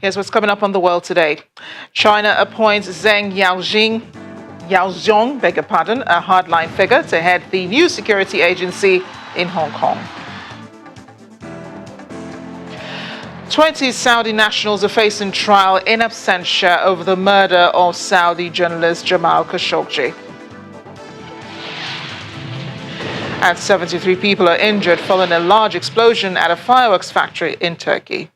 Here's what's coming up on The World Today. China appoints Zheng Yaoxiong, a hardline figure, to head the new security agency in Hong Kong. 20 Saudi nationals are facing trial in absentia over the murder of Saudi journalist Jamal Khashoggi. And 73 people are injured following a large explosion at a fireworks factory in Turkey.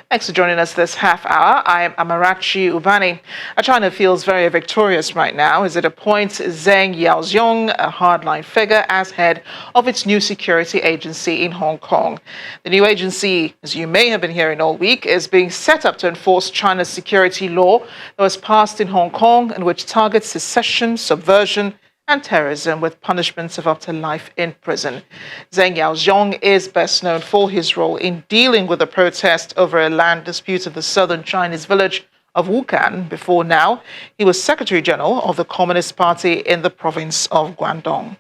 Thanks for joining us this half hour. I am Amarachi Ubani. China feels very victorious right now as it appoints Zheng Yaoxiong, a hardline figure, as head of its new security agency in Hong Kong. The new agency, as you may have been hearing all week, is being set up to enforce China's security law that was passed in Hong Kong and which targets secession, subversion, and terrorism with punishments of up to life in prison. Zheng Yaoxiong is best known for his role in dealing with the protest over a land dispute in the southern Chinese village of Wukan. Before now, he was Secretary General of the Communist Party in the province of Guangdong.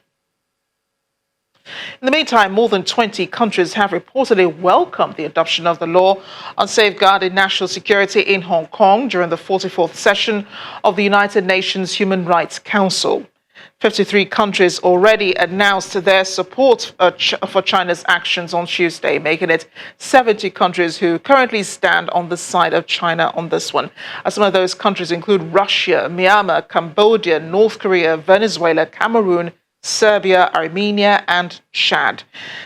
In the meantime, more than 20 countries have reportedly welcomed the adoption of the law on safeguarding national security in Hong Kong during the 44th session of the United Nations Human Rights Council. 53 countries already announced their support for China's actions on Tuesday, making it 70 countries who currently stand on the side of China on this one. Some of those countries include Russia, Myanmar, Cambodia, North Korea, Venezuela, Cameroon, Serbia, Armenia, and Chad.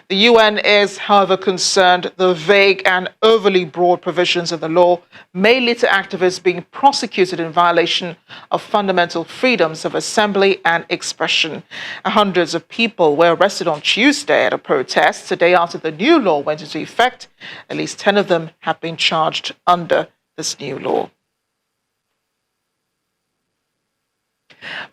The UN is, however, concerned the vague and overly broad provisions of the law may lead to activists being prosecuted in violation of fundamental freedoms of assembly and expression. Hundreds of people were arrested on Tuesday at a protest the day after the new law went into effect. At least 10 of them have been charged under this new law.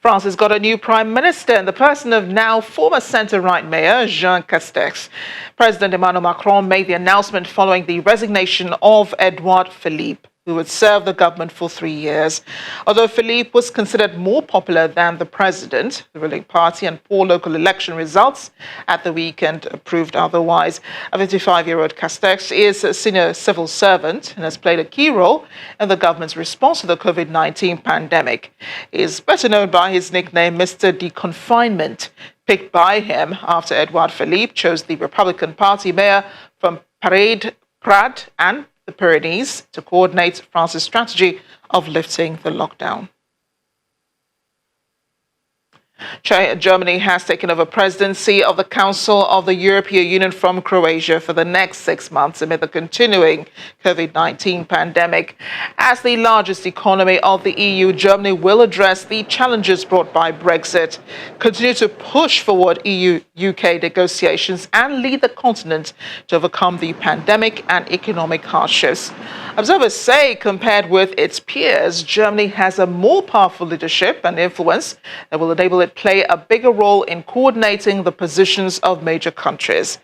France has got a new prime minister in the person of now former centre-right mayor Jean Castex. President Emmanuel Macron made the announcement following the resignation of Edouard Philippe, who would serve the government for 3 years. Although Philippe was considered more popular than the president, the ruling party and poor local election results at the weekend proved otherwise. A 55-year-old Castex is a senior civil servant and has played a key role in the government's response to the COVID-19 pandemic. He is better known by his nickname, Mr. Deconfinement, picked by him after Edouard Philippe chose the Republican Party mayor from Prades and the Pyrenees to coordinate France's strategy of lifting the lockdown. Germany has taken over presidency of the Council of the European Union from Croatia for the next 6 months amid the continuing COVID-19 pandemic. As the largest economy of the EU, Germany will address the challenges brought by Brexit, continue to push forward EU-UK negotiations, and lead the continent to overcome the pandemic and economic hardships. Observers say, compared with its peers, Germany has a more powerful leadership and influence that will enable it play a bigger role in coordinating the positions of major countries.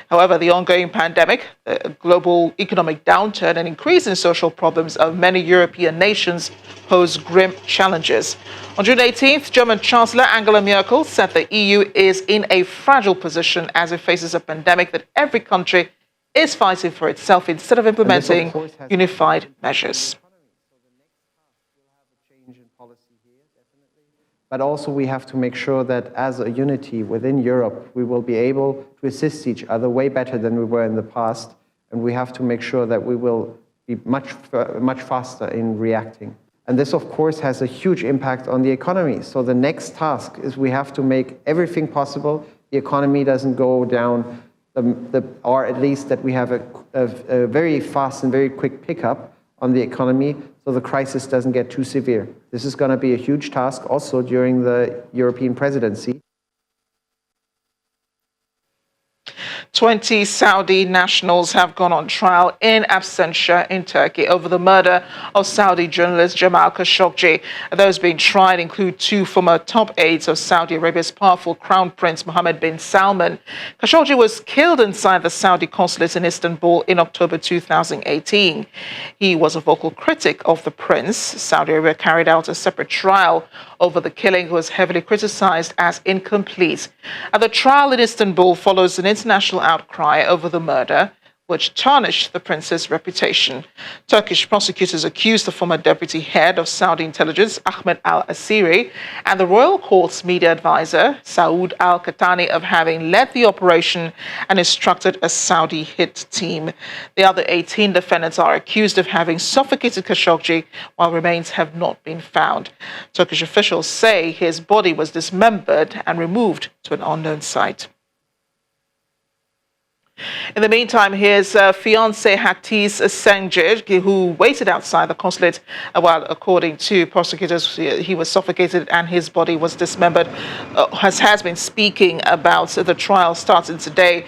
However, the ongoing pandemic, the global economic downturn, and increase in social problems of many European nations pose grim challenges. On June 18th, German Chancellor Angela Merkel said the EU is in a fragile position as it faces a pandemic that every country is fighting for itself instead of implementing unified measures. But also we have to make sure that as a unity within Europe, we will be able to assist each other way better than we were in the past. And we have to make sure that we will be much faster in reacting. And this, of course, has a huge impact on the economy. So the next task is we have to make everything possible. The economy doesn't go down, or at least that we have a very fast and very quick pickup on the economy, so the crisis doesn't get too severe. This is going to be a huge task also during the European presidency. 20 Saudi nationals have gone on trial in absentia in Turkey over the murder of Saudi journalist Jamal Khashoggi. Those being tried include 2 former top aides of Saudi Arabia's powerful Crown Prince Mohammed bin Salman. Khashoggi was killed inside the Saudi consulate in Istanbul in October 2018. He was a vocal critic of the prince. Saudi Arabia carried out a separate trial over the killing, was heavily criticized as incomplete. The trial in Istanbul follows an international outcry over the murder, which tarnished the prince's reputation. Turkish prosecutors accused the former deputy head of Saudi intelligence, Ahmed al-Asiri, and the royal court's media advisor, Saud al-Qahtani, of having led the operation and instructed a Saudi hit team. The other 18 defendants are accused of having suffocated Khashoggi, while remains have not been found. Turkish officials say his body was dismembered and removed to an unknown site. In the meantime, his fiancée Hatice Sengic, who waited outside the consulate while, according to prosecutors, he was suffocated and his body was dismembered, has been speaking about the trial starting today.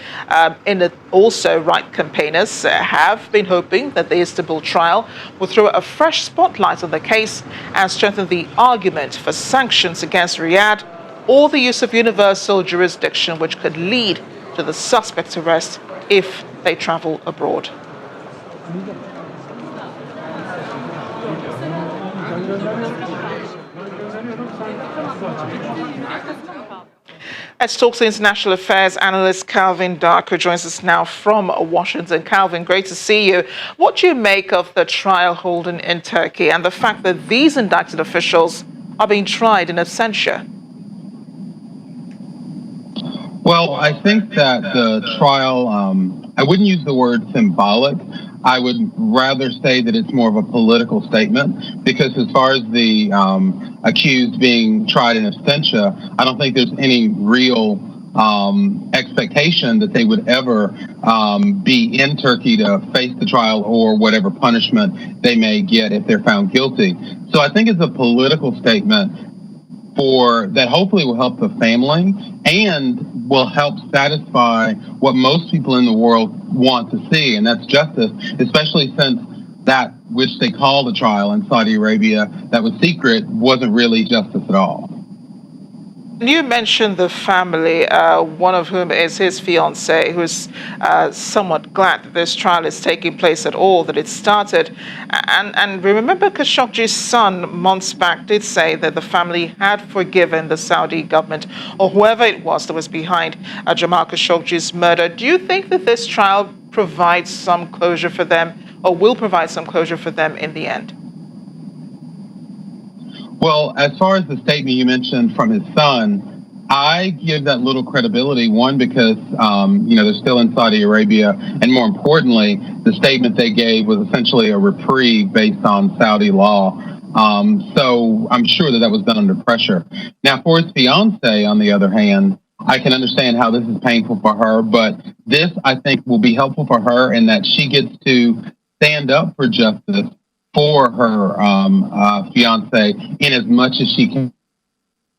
Also, right campaigners have been hoping that the Istanbul trial will throw a fresh spotlight on the case and strengthen the argument for sanctions against Riyadh or the use of universal jurisdiction, which could lead to the suspect's arrest if they travel abroad. Let's talk to international affairs analyst Calvin Dark, who joins us now from Washington. Calvin, great to see you. What do you make of the trial holding in Turkey and the fact that these indicted officials are being tried in absentia? Well, I think that the trial, I wouldn't use the word symbolic. I would rather say that it's more of a political statement, because as far as the accused being tried in absentia, I don't think there's any real expectation that they would ever be in Turkey to face the trial or whatever punishment they may get if they're found guilty. So I think it's a political statement that hopefully will help the family and will help satisfy what most people in the world want to see, and that's justice, especially since that which they call the trial in Saudi Arabia that was secret wasn't really justice at all. You mentioned the family, one of whom is his fiancée, who's somewhat glad that this trial is taking place at all, that it started. And remember, Khashoggi's son, months back, did say that the family had forgiven the Saudi government, or whoever it was that was behind Jamal Khashoggi's murder. Do you think that this trial provides some closure for them, or will provide some closure for them in the end? Well, as far as the statement you mentioned from his son, I give that little credibility, one, because, they're still in Saudi Arabia, and more importantly, the statement they gave was essentially a reprieve based on Saudi law. So I'm sure that was done under pressure. Now, for his fiancée, on the other hand, I can understand how this is painful for her, but this, I think, will be helpful for her in that she gets to stand up for justice for her fiance in as much as she can.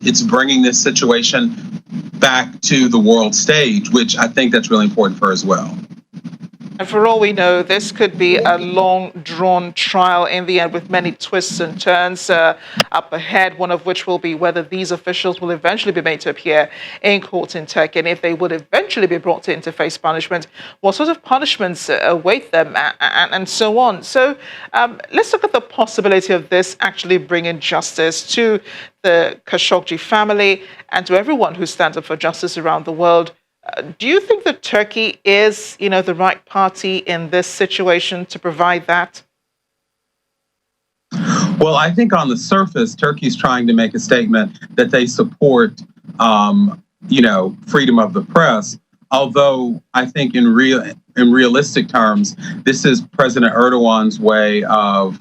It's bringing this situation back to the world stage, which I think that's really important for her as well. And for all we know, this could be a long, drawn trial in the end, with many twists and turns up ahead, one of which will be whether these officials will eventually be made to appear in court in Turkey, and if they would eventually be brought in to face punishment, what sort of punishments await them, and so on. So let's look at the possibility of this actually bringing justice to the Khashoggi family and to everyone who stands up for justice around the world. Do you think that Turkey is, the right party in this situation to provide that? Well, I think on the surface, Turkey's trying to make a statement that they support, freedom of the press. Although I think in realistic terms, this is President Erdogan's way of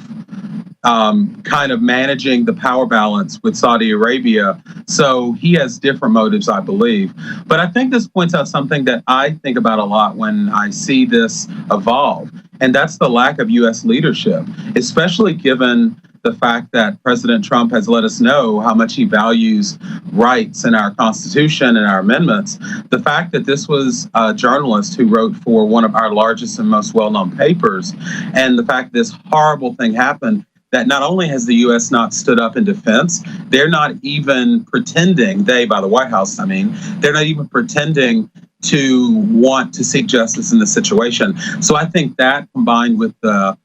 kind of managing the power balance with Saudi Arabia. So he has different motives, I believe. But I think this points out something that I think about a lot when I see this evolve, and that's the lack of U.S. leadership, especially given the fact that President Trump has let us know how much he values rights in our Constitution and our amendments. The fact that this was a journalist who wrote for one of our largest and most well-known papers, and the fact this horrible thing happened, that not only has the U.S. not stood up in defense, they're not even pretending, by the White House, they're not even pretending to want to seek justice in this situation. So I think that, combined with the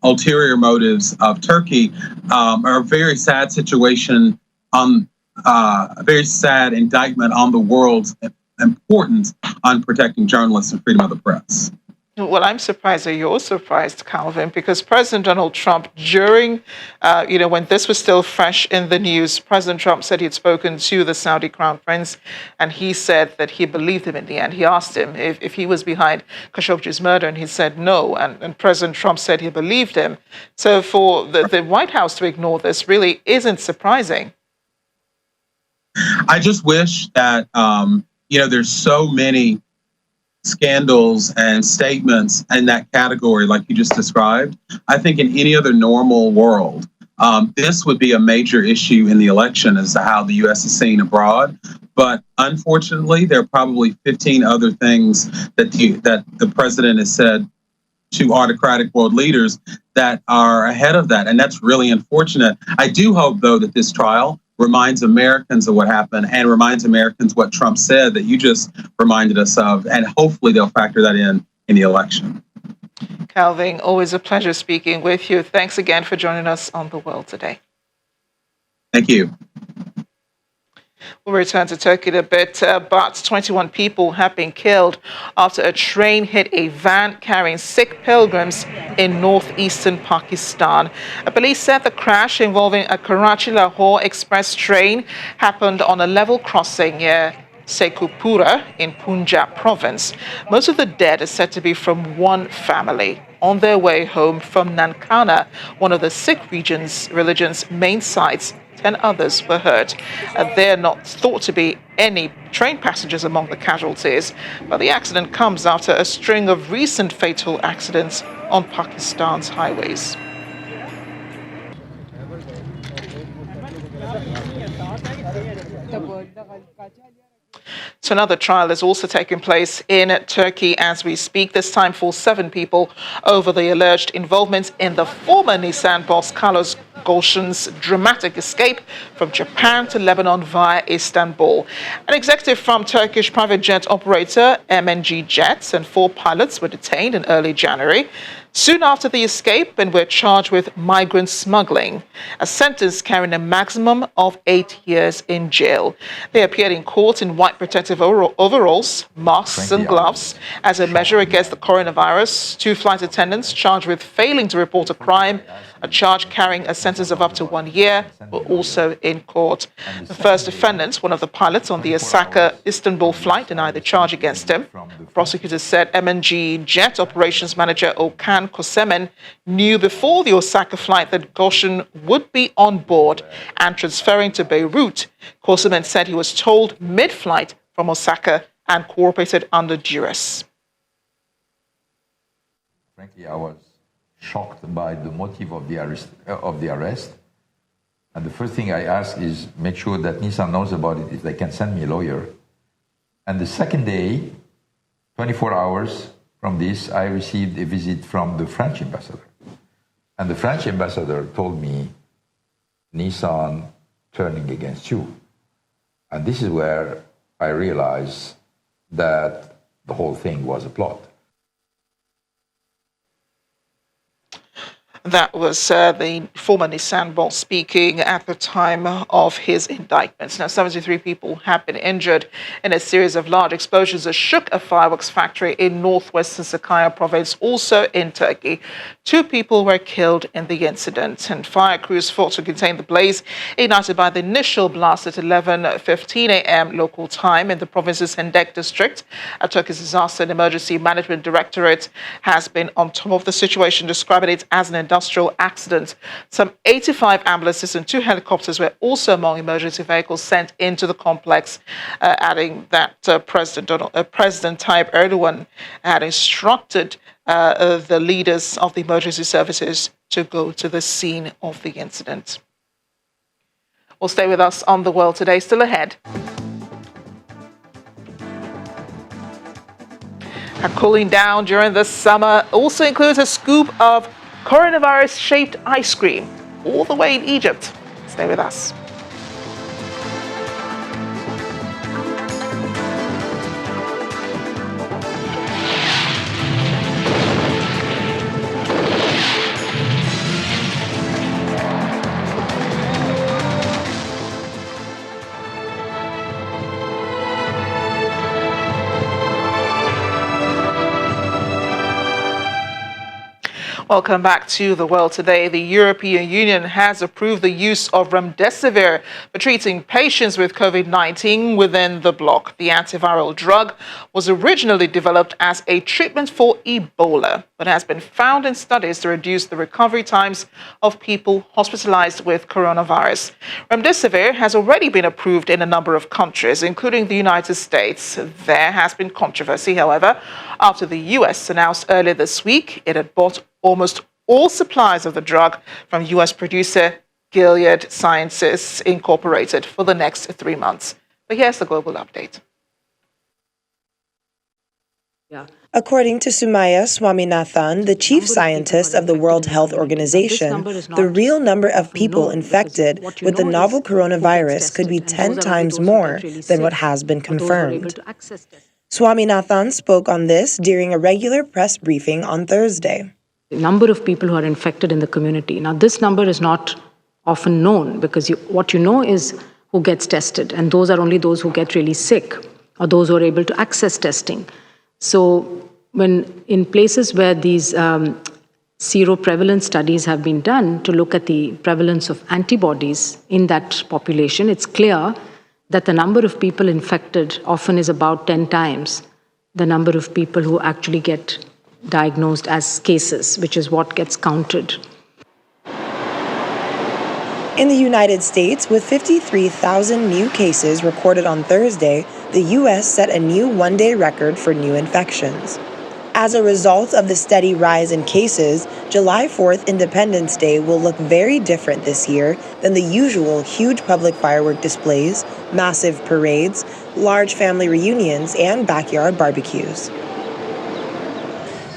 ulterior motives of Turkey, are a very sad situation, a very sad indictment on the world's importance on protecting journalists and freedom of the press. Well, I'm surprised that you're surprised, Calvin, because President Donald Trump, during, when this was still fresh in the news, President Trump said he'd spoken to the Saudi Crown Prince, and he said that he believed him in the end. He asked him if he was behind Khashoggi's murder, and he said no, and President Trump said he believed him. So for the White House to ignore this really isn't surprising. I just wish that, there's so many scandals and statements in that category, like you just described. I think in any other normal world, this would be a major issue in the election as to how the U.S. is seen abroad. But unfortunately, there are probably 15 other things that the president has said to autocratic world leaders that are ahead of that. And that's really unfortunate. I do hope, though, that this trial reminds Americans of what happened and reminds Americans what Trump said that you just reminded us of. And hopefully they'll factor that in the election. Calvin, always a pleasure speaking with you. Thanks again for joining us on The World Today. Thank you. We'll return to Turkey in a bit, but 21 people have been killed after a train hit a van carrying Sikh pilgrims in northeastern Pakistan. Police said the crash involving a Karachi-Lahore express train happened on a level crossing near Sekupura in Punjab province. Most of the dead are said to be from one family on their way home from Nankana, one of the Sikh religion's main sites. 10 others were hurt. There are not thought to be any train passengers among the casualties, but the accident comes after a string of recent fatal accidents on Pakistan's highways. So another trial is also taking place in Turkey as we speak, this time for 7 people over the alleged involvement in the former Nissan boss Carlos Ghosn's dramatic escape from Japan to Lebanon via Istanbul. An executive from Turkish private jet operator MNG Jets and 4 pilots were detained in early January. Soon after the escape, and were charged with migrant smuggling, a sentence carrying a maximum of 8 years in jail. They appeared in court in white protective overalls, masks and gloves as a measure against the coronavirus. 2 flight attendants charged with failing to report a crime, a charge carrying a sentence of up to 1 year, were also in court. The first defendant, one of the pilots on the Osaka-Istanbul flight, denied the charge against him. Prosecutors said MNG Jet operations manager Okan Kosemen knew before the Osaka flight that Ghosn would be on board and transferring to Beirut. Kosemen said he was told mid-flight from Osaka and cooperated under duress. Frankly, I was shocked by the motive of the arrest. And the first thing I ask is make sure that Nissan knows about it, if they can send me a lawyer. And the second day, 24 hours from this, I received a visit from the French ambassador. And the French ambassador told me, Nissan turning against you. And this is where I realized that the whole thing was a plot. That was the former Nissan boss speaking at the time of his indictments. Now, 73 people have been injured in a series of large explosions that shook a fireworks factory in northwestern Sakarya province, also in Turkey. 2 people were killed in the incident, and fire crews fought to contain the blaze ignited by the initial blast at 11:15 a.m. local time in the province's Hendek district. Turkey's Disaster and Emergency Management Directorate has been on top of the situation, describing it as an industrial accident. Some 85 ambulances and 2 helicopters were also among emergency vehicles sent into the complex, adding that President Tayyip Erdogan had instructed the leaders of the emergency services to go to the scene of the incident. Well, stay with us on The World Today. Still ahead. Cooling down during the summer also includes a scoop of coronavirus-shaped ice cream, all the way in Egypt. Stay with us. Welcome back to The World Today. The European Union has approved the use of remdesivir for treating patients with COVID-19 within the bloc. The antiviral drug was originally developed as a treatment for Ebola, but has been found in studies to reduce the recovery times of people hospitalized with coronavirus. Remdesivir has already been approved in a number of countries, including the United States. There has been controversy, however, after the US announced earlier this week it had bought almost all supplies of the drug from U.S. producer Gilead Sciences Incorporated for the next 3 months. But here's the global update. According to Sumaya Swaminathan, the chief scientist of the World Health Organization, the real number of people infected with the novel coronavirus could be 10 times more than what has been confirmed. Swaminathan spoke on this during a regular press briefing on Thursday. The number of people who are infected in the community. Now, this number is not often known because what you know is who gets tested, and those are only those who get really sick or those who are able to access testing. So when in places where these seroprevalence studies have been done to look at the prevalence of antibodies in that population, it's clear that the number of people infected often is about 10 times the number of people who actually get diagnosed as cases, which is what gets counted. In the United States, with 53,000 new cases recorded on Thursday, the U.S. set a new one-day record for new infections. As a result of the steady rise in cases, July 4th Independence Day will look very different this year than the usual huge public firework displays, massive parades, large family reunions, and backyard barbecues.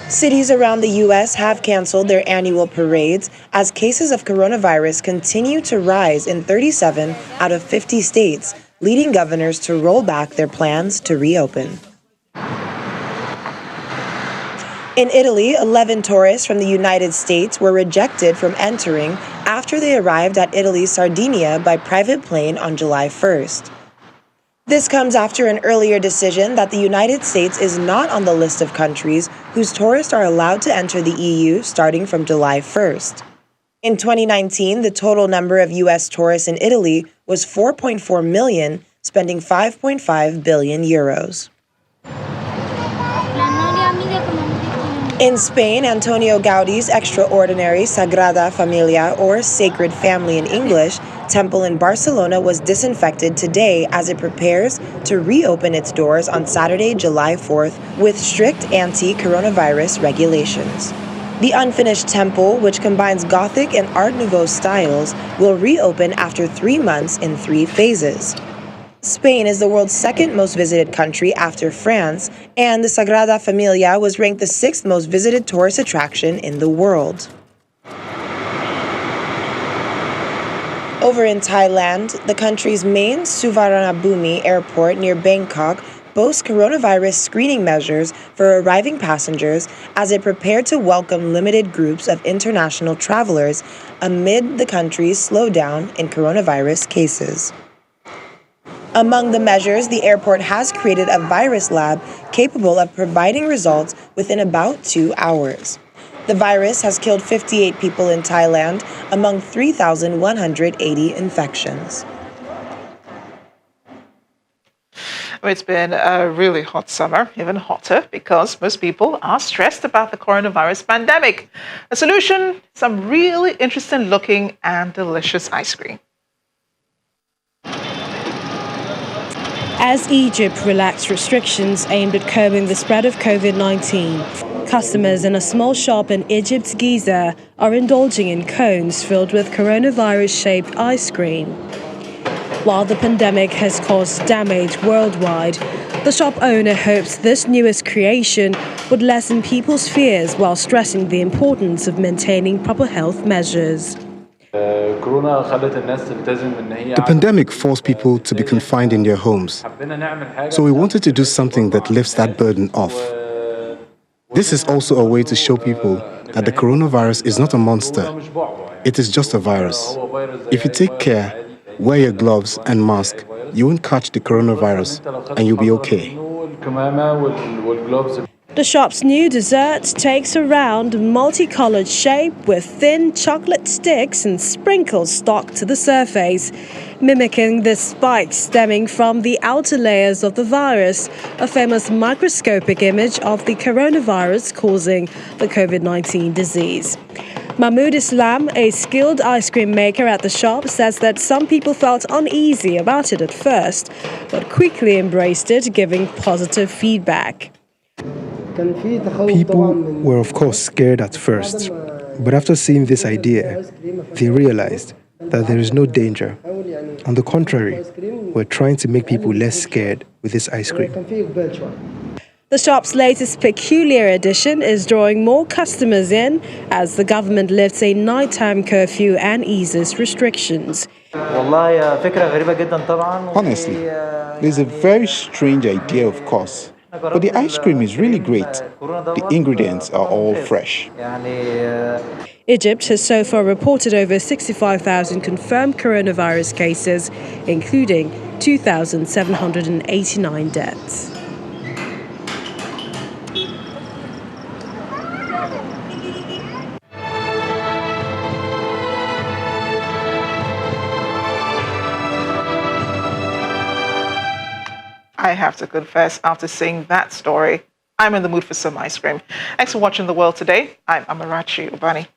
Cities around the U.S. have canceled their annual parades as cases of coronavirus continue to rise in 37 out of 50 states, leading governors to roll back their plans to reopen. In Italy, 11 tourists from the United States were rejected from entering after they arrived at Italy's Sardinia by private plane on July 1st. This comes after an earlier decision that the United States is not on the list of countries whose tourists are allowed to enter the EU starting from July 1st. In 2019, the total number of U.S. tourists in Italy was 4.4 million, spending 5.5 billion euros. In Spain, Antonio Gaudi's extraordinary Sagrada Familia, or Sacred Family in English, temple in Barcelona was disinfected today as it prepares to reopen its doors on Saturday, July 4th, with strict anti-coronavirus regulations. The unfinished temple, which combines Gothic and Art Nouveau styles, will reopen after 3 months in 3 phases. Spain is the world's second most visited country after France, and the Sagrada Familia was ranked the 6th most visited tourist attraction in the world. Over in Thailand, the country's main Suvarnabhumi airport near Bangkok boasts coronavirus screening measures for arriving passengers as it prepared to welcome limited groups of international travelers amid the country's slowdown in coronavirus cases. Among the measures, the airport has created a virus lab capable of providing results within about 2 hours. The virus has killed 58 people in Thailand among 3,180 infections. It's been a really hot summer, even hotter, because most people are stressed about the coronavirus pandemic. A solution, some really interesting looking and delicious ice cream. As Egypt relaxed restrictions aimed at curbing the spread of COVID-19, customers in a small shop in Egypt's Giza are indulging in cones filled with coronavirus-shaped ice cream. While the pandemic has caused damage worldwide, the shop owner hopes this newest creation would lessen people's fears while stressing the importance of maintaining proper health measures. The pandemic forced people to be confined in their homes, so we wanted to do something that lifts that burden off. This is also a way to show people that the coronavirus is not a monster, it is just a virus. If you take care, wear your gloves and mask, you won't catch the coronavirus and you'll be okay. The shop's new dessert takes a round, multicolored shape with thin chocolate sticks and sprinkles stuck to the surface, mimicking the spikes stemming from the outer layers of the virus, a famous microscopic image of the coronavirus causing the COVID-19 disease. Mahmoud Islam, a skilled ice cream maker at the shop, says that some people felt uneasy about it at first, but quickly embraced it, giving positive feedback. People were, of course, scared at first, but after seeing this idea, they realized that there is no danger. On the contrary, we're trying to make people less scared with this ice cream. The shop's latest peculiar addition is drawing more customers in as the government lifts a nighttime curfew and eases restrictions. Honestly, there's a very strange idea, of course. But the ice cream is really great. The ingredients are all fresh. Egypt has so far reported over 65,000 confirmed coronavirus cases, including 2,789 deaths. I have to confess, after seeing that story, I'm in the mood for some ice cream. Thanks for watching The World Today. I'm Amarachi Ubani.